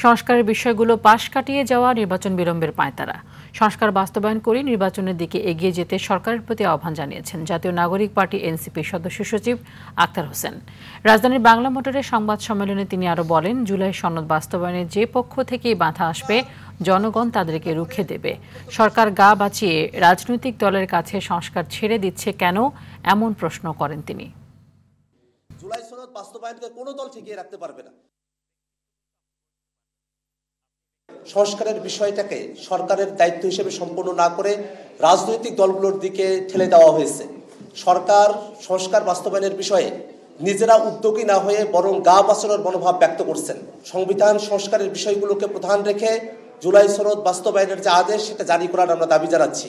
সংস্কারের বিষয়গুলো পাশ কাটিয়ে যাওয়া নির্বাচন বিলম্বের পাঁয়তারা। সংস্কার বাস্তবায়ন করে নির্বাচনের দিকে এগিয়ে যেতে সরকারের প্রতি আহ্বান জানিয়েছেন জাতীয় নাগরিক পার্টি এনসিপির সদস্য সচিব আক্তার হোসেন। রাজধানীর বাংলা মোটরের সংবাদ সম্মেলনে তিনি আরও বলেন, জুলাই সনদ বাস্তবায়নে যে পক্ষ থেকেই বাধা আসবে জনগণ তাদেরকে রুখে দেবে। সরকার গা বাঁচিয়ে রাজনৈতিক দলের কাছে সংস্কার ছেড়ে দিচ্ছে কেন, এমন প্রশ্ন করেন তিনি। জুলাই সনদ বাস্তবায়নকে কোনো দল ঠেকিয়ে রাখতে পারবে না। সংস্কারের বিষয়টাকে সরকারের দায়িত্ব হিসেবে সম্পন্ন না করে রাজনৈতিক দলগুলোর দিকে ঠেলে দেওয়া হয়েছে। সরকার সংস্কার বাস্তবায়নের বিষয়ে নিজেরা উদ্যোগী না হয়ে বরং গা বাঁচানোর মনোভাব ব্যক্ত করছেন। সংবিধান সংস্কারের বিষয়গুলোকে প্রধান রেখে জুলাই সনদ বাস্তবায়নের যে আদেশ সেটা জারি করার আমরা দাবি জানাচ্ছি।